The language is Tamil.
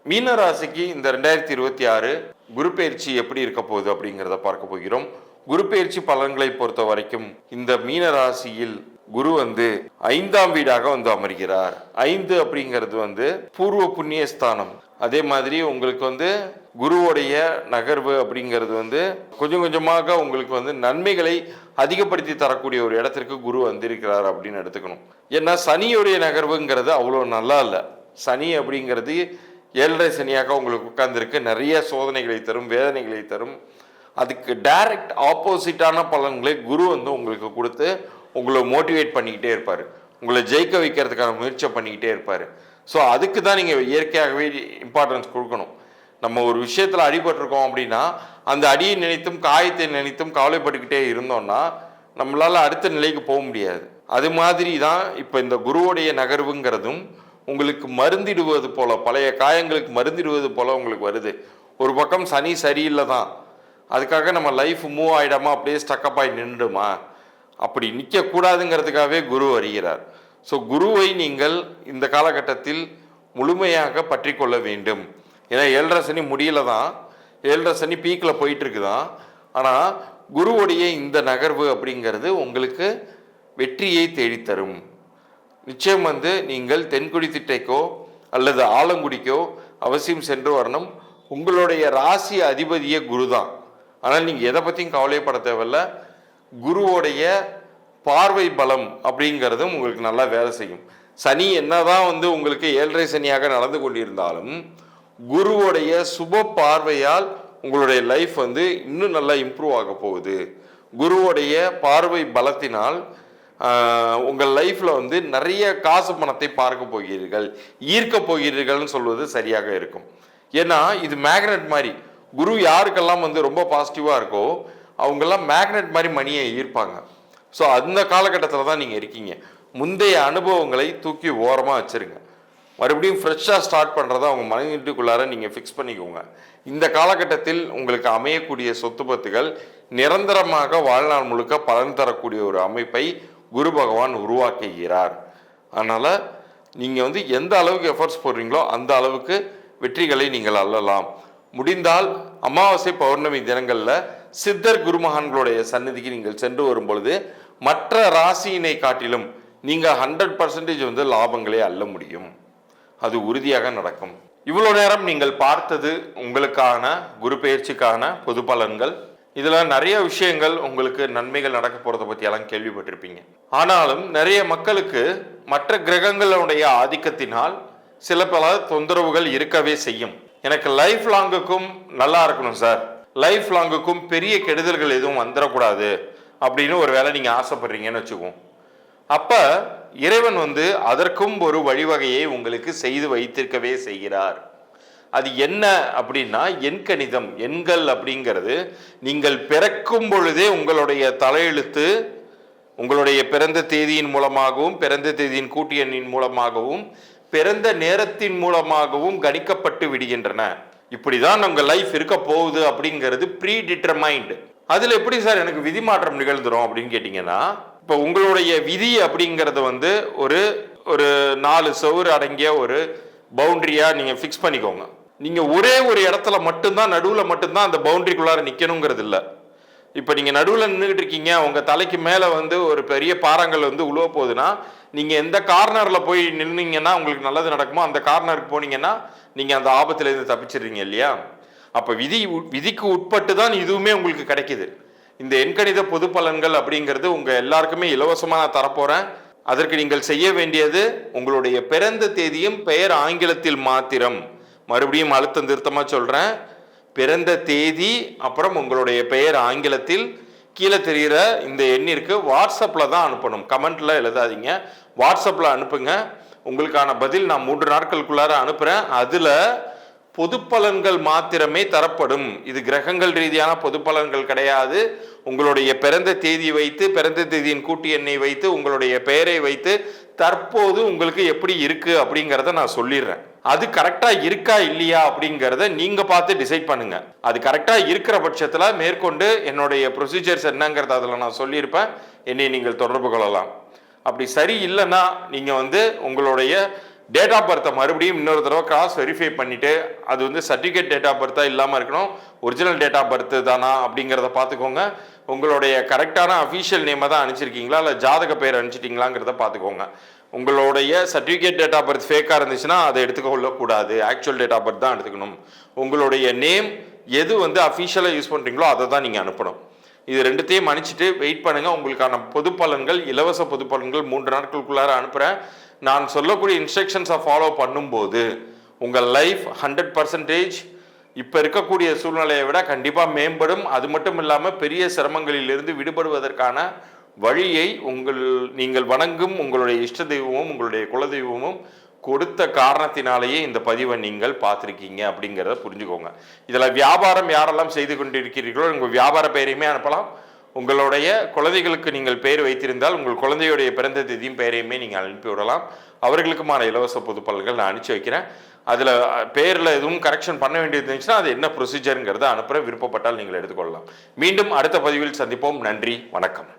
மீன ராசிக்கு இந்த 2026 குரு பயிற்சி எப்படி இருக்க போகுது அப்படிங்கிறத பார்க்க போகிறோம். குரு பயிற்சி பலன்களை பொறுத்த வரைக்கும் இந்த மீன ராசியில் குரு 5ஆம் வீடாக அமர்கிறார். 5 அப்படிங்கிறது பூர்வ புண்ணிய ஸ்தானம். அதே மாதிரி உங்களுக்கு குருவுடைய நகர்வு அப்படிங்கிறது கொஞ்சம் கொஞ்சமாக உங்களுக்கு நன்மைகளை அதிகப்படுத்தி தரக்கூடிய ஒரு இடத்திற்கு குரு வந்திருக்கிறார் அப்படின்னு எடுத்துக்கணும். ஏன்னா சனியுடைய நகர்வுங்கிறது அவ்வளோ நல்லா இல்லை. சனி அப்படிங்கிறது 7.5 சனியாக உங்களுக்கு உட்கார்ந்துருக்கு. நிறைய சோதனைகளை தரும், வேதனைகளை தரும். அதுக்கு டைரக்ட் ஆப்போசிட்டான பலன்களை குரு உங்களுக்கு கொடுத்து உங்களை மோட்டிவேட் பண்ணிக்கிட்டே இருப்பார். உங்களை ஜெயிக்க வைக்கிறதுக்கான முயற்சியை பண்ணிக்கிட்டே இருப்பார். ஸோ அதுக்கு தான் நீங்கள் இயற்கையாகவே இம்பார்ட்டன்ஸ் கொடுக்கணும். நம்ம ஒரு விஷயத்தில் அடிபட்டிருக்கோம் அப்படின்னா அந்த அடியை நினைத்தும் காயத்தை நினைத்தும் கவலைப்பட்டுக்கிட்டே இருந்தோம்னா நம்மளால் அடுத்த நிலைக்கு போக முடியாது. அது மாதிரி தான் இப்போ இந்த குருவுடைய நகர்வுங்கிறதும் உங்களுக்கு மருந்திடுவது போல, பழைய காயங்களுக்கு மருந்திடுவது போல உங்களுக்கு வருது. ஒரு பக்கம் சனி சரியில்லை தான், அதுக்காக நம்ம லைஃப் மூவ் ஆகிடாமா, அப்படியே ஸ்டக்கப் ஆகி நின்றுமா, அப்படி நிற்கக்கூடாதுங்கிறதுக்காகவே குரு வருகிறார். ஸோ குருவை நீங்கள் இந்த காலகட்டத்தில் முழுமையாக பற்றி கொள்ள வேண்டும். ஏன்னா 7.5 சனி முடியல தான், 7.5 சனி பீக்கில் போயிட்டு இருக்குதான். ஆனால் குருவுடைய இந்த நகர்வு அப்படிங்கிறது உங்களுக்கு வெற்றியை தேடித்தரும். நிச்சயம் நீங்கள் தென்குடி திட்டைக்கோ அல்லது ஆலங்குடிக்கோ அவசியம் சென்று வரணும். உங்களுடைய ராசி அதிபதியே குரு தான். ஆனால் நீங்கள் எதை பற்றியும் கவலைப்பட தேவையில்ல. குருவோடைய பார்வை பலம் அப்படிங்கிறதும் உங்களுக்கு நல்லா வேலை செய்யும். சனி என்னதான் உங்களுக்கு 7.5 சனியாக நடந்து கொண்டிருந்தாலும் குருவோடைய சுப பார்வையால் உங்களுடைய லைஃப் இன்னும் நல்லா இம்ப்ரூவ் ஆக போகுது. குருவோடைய பார்வை பலத்தினால் உங்கள் லைஃப்பில் நிறைய காசு பணத்தை பார்க்க போகிறீர்கள், ஈர்க்க போகிறீர்கள்னு சொல்வது சரியாக இருக்கும். ஏன்னா இது மேக்னெட் மாதிரி. குரு யாருக்கெல்லாம் ரொம்ப பாசிட்டிவாக இருக்கோ அவங்கெல்லாம் மேக்னெட் மாதிரி மணியை ஈர்ப்பாங்க. ஸோ அந்த காலகட்டத்தில் தான் நீங்கள் இருக்கீங்க. முந்தைய அனுபவங்களை தூக்கி ஓரமாக வச்சுருங்க. மறுபடியும் ஃப்ரெஷ்ஷாக ஸ்டார்ட் பண்ணுறதை அவங்க மனதிற்குள்ளார நீங்கள் ஃபிக்ஸ் பண்ணிக்கோங்க. இந்த காலகட்டத்தில் உங்களுக்கு அமையக்கூடிய சொத்து பத்துகள் நிரந்தரமாக வாழ்நாள் முழுக்க பலன் தரக்கூடிய ஒரு அமைப்பை குரு பகவான் உருவாக்குகிறார். அதனால் நீங்கள் எந்த அளவுக்கு எஃபர்ட்ஸ் போடுறீங்களோ அந்த அளவுக்கு வெற்றிகளை நீங்கள் அள்ளலாம். முடிந்தால் அமாவாசை பௌர்ணமி தினங்களில் சித்தர் குருமகான்களுடைய சந்நிதிக்கு நீங்கள் சென்று வரும் பொழுது மற்ற ராசியினை காட்டிலும் நீங்கள் 100% லாபங்களை அள்ள முடியும். அது உறுதியாக நடக்கும். இவ்வளோ நேரம் நீங்கள் பார்த்தது உங்களுக்கான குரு பயிற்சிக்கான பொது பலன்கள். இதில் நிறைய விஷயங்கள் உங்களுக்கு நன்மைகள் நடக்க போகிறத பற்றியெல்லாம் கேள்விப்பட்டிருப்பீங்க. ஆனாலும் நிறைய மக்களுக்கு மற்ற கிரகங்களுடைய ஆதிக்கத்தினால் சில பல தொந்தரவுகள் இருக்கவே செய்யும். எனக்கு லைஃப் லாங்குக்கும் நல்லா இருக்கணும் சார், லைஃப் லாங்குக்கும் பெரிய கெடுதல்கள் எதுவும் வந்துடக்கூடாது அப்படின்னு ஒரு வேளை நீங்கள் ஆசைப்படுறீங்கன்னு வச்சுக்குவோம். அப்போ இறைவன் அதற்கும் ஒரு வழிவகையை உங்களுக்கு செய்து வைத்திருக்கவே செய்கிறார். அது என்ன அப்படின்னா எண்கணிதம். எண்கள் அப்படிங்கிறது நீங்கள் பிறக்கும் பொழுதே உங்களுடைய தலையெழுத்து உங்களுடைய பிறந்த தேதியின் மூலமாகவும் பிறந்த தேதியின் கூட்டு எண்ணின் மூலமாகவும் பிறந்த நேரத்தின் மூலமாகவும் கணிக்கப்பட்டு விடுகின்றன. இப்படிதான் உங்கள் லைஃப் இருக்க போகுது அப்படிங்கிறது ப்ரீ டிட்டர்மைண்ட். அதில் எப்படி சார் எனக்கு விதி மாற்றம் நிகழ்ந்துரும் அப்படின்னு கேட்டிங்கன்னா, இப்போ உங்களுடைய விதி அப்படிங்கிறது ஒரு ஒரு 4 சவுறு அடங்கிய ஒரு பவுண்டரியா நீங்கள் ஃபிக்ஸ் பண்ணிக்கோங்க. நீங்கள் ஒரே ஒரு இடத்துல மட்டும்தான், நடுவில் மட்டும்தான் அந்த பவுண்டரிக்குள்ளார நிற்கணுங்கிறது இல்லை. இப்போ நீங்கள் நடுவில் நின்றுக்கிட்டு இருக்கீங்க, உங்கள் தலைக்கு மேலே ஒரு பெரிய பாறாங்கல் உழுவ போகுதுன்னா நீங்கள் எந்த கார்னரில் போய் நின்னீங்கன்னா உங்களுக்கு நல்லது நடக்குமோ அந்த கார்னருக்கு போனீங்கன்னா நீங்கள் அந்த ஆபத்துலேருந்து தப்பிச்சிடுறீங்க இல்லையா? அப்போ விதிக்கு உட்பட்டு தான் இதுவுமே உங்களுக்கு கிடைக்குது. இந்த எண்கணித பொது பலன்கள் அப்படிங்கிறது உங்கள் எல்லாருக்குமே இலவசமாக நான் தரப்போகிறேன். அதற்கு நீங்கள் செய்ய வேண்டியது உங்களுடைய பிறந்த தேதியும் பெயர் ஆங்கிலத்தில் மாத்திரம். மறுபடியும் அழுத்தம் திருத்தமாக சொல்கிறேன். பிறந்த தேதி அப்புறம் உங்களுடைய பெயர் ஆங்கிலத்தில் கீழே தெரிகிற இந்த எண்ணிற்கு வாட்ஸ்அப்பில் தான் அனுப்பணும். கமெண்ட்டில் எழுதாதீங்க, வாட்ஸ்அப்பில் அனுப்புங்க. உங்களுக்கான பதில் நான் 3 நாட்களுக்குள்ளார அனுப்புகிறேன். அதில் பொது பலன்கள் மாத்திரமே தரப்படும். இது கிரகங்கள் ரீதியான பொது பலன்கள் கிடையாது. உங்களுடைய பிறந்த தேதி வைத்து பிறந்த தேதியின் கூட்டு எண்ணை வைத்து உங்களுடைய பெயரை வைத்து தற்போது உங்களுக்கு எப்படி இருக்கு அப்படிங்கிறத நான் சொல்லிடுறேன். அது கரெக்டா இருக்கா இல்லையா அப்படிங்கிறத நீங்க பார்த்து டிசைட் பண்ணுங்க. அது கரெக்டா இருக்கிற பட்சத்தில் மேற்கொண்டு என்னுடைய ப்ரொசீஜர்ஸ் என்னங்கிறத அதில் நான் சொல்லியிருப்பேன். என்னை நீங்கள் தொடர்பு கொள்ளலாம். அப்படி சரி இல்லைன்னா நீங்க உங்களுடைய டேட் ஆஃப் பர்த்தை மறுபடியும் இன்னொரு தடவை கிராஸ் வெரிஃபை பண்ணிட்டு அது வந்து சர்டிஃபிகேட் டேட் ஆஃப் பர்த்தா இல்லாமல் இருக்கணும், ஒரிஜினல் டேட் ஆஃப் பர்த் தானா அப்படிங்கிறத பார்த்துக்கோங்க. உங்களுடைய கரெக்டான அஃபீஷியல் நேமை தான் அனுப்பிச்சிருக்கீங்களா இல்லை ஜாதக பேர் அனுப்பிச்சிட்டிங்களாங்கிறத பார்த்துக்கோங்க. உங்களுடைய சர்டிஃபிகேட் டேட் ஆஃப் பர்த் ஃபேக்காக இருந்துச்சுன்னா அதை எடுத்துக்கொள்ளக்கூடாது, ஆக்சுவல் டேட் ஆஃப் பர்த் தான் எடுத்துக்கணும். உங்களுடைய நேம் எது வந்து அஃபீஷியலாக யூஸ் பண்ணுறீங்களோ அதை தான் நீங்கள் அனுப்பணும். இது ரெண்டுத்தையும் அனுப்பிச்சிட்டு வெயிட் பண்ணுங்கள். உங்களுக்கான பொது பலன்கள், இலவச பொது பலன்கள் 3 நாட்களுக்குள்ளார அனுப்புகிறேன். நான் சொல்லக்கூடிய இன்ஸ்ட்ரக்ஷன்ஸை ஃபாலோ பண்ணும்போது உங்கள் லைஃப் 100% இப்போ இருக்கக்கூடிய சூழ்நிலையை விட கண்டிப்பாக மேம்படும். அது மட்டும் இல்லாமல் பெரிய சிரமங்களிலிருந்து விடுபடுவதற்கான வழியை நீங்கள் வணங்கும் உங்களுடைய இஷ்ட தெய்வமும் உங்களுடைய குலதெய்வமும் கொடுத்த காரணத்தினாலேயே இந்த பதிவை நீங்கள் பார்த்துருக்கீங்க அப்படிங்கிறத புரிஞ்சுக்கோங்க. இதில் வியாபாரம் யாரெல்லாம் செய்து கொண்டிருக்கிறீர்களோ உங்கள் வியாபார பெயரையுமே அனுப்பலாம். உங்களுடைய குழந்தைகளுக்கு நீங்கள் பெயர் வைத்திருந்தால் உங்கள் குழந்தையுடைய பிறந்த தேதியும் பெயரையுமே நீங்கள் அனுப்பி விடலாம். அவர்களுக்குமான இலவச பொது பலன்கள் நான் அனுப்பிச்சி வைக்கிறேன். அதில் பேரில் எதுவும் கரெக்ஷன் பண்ண வேண்டியது இருந்துச்சுன்னா அது என்ன ப்ரொசீஜருங்கிறத அனுப்புகிற, விருப்பப்பட்டால் நீங்கள் எடுத்துக்கொள்ளலாம். மீண்டும் அடுத்த பதிவில் சந்திப்போம். நன்றி, வணக்கம்.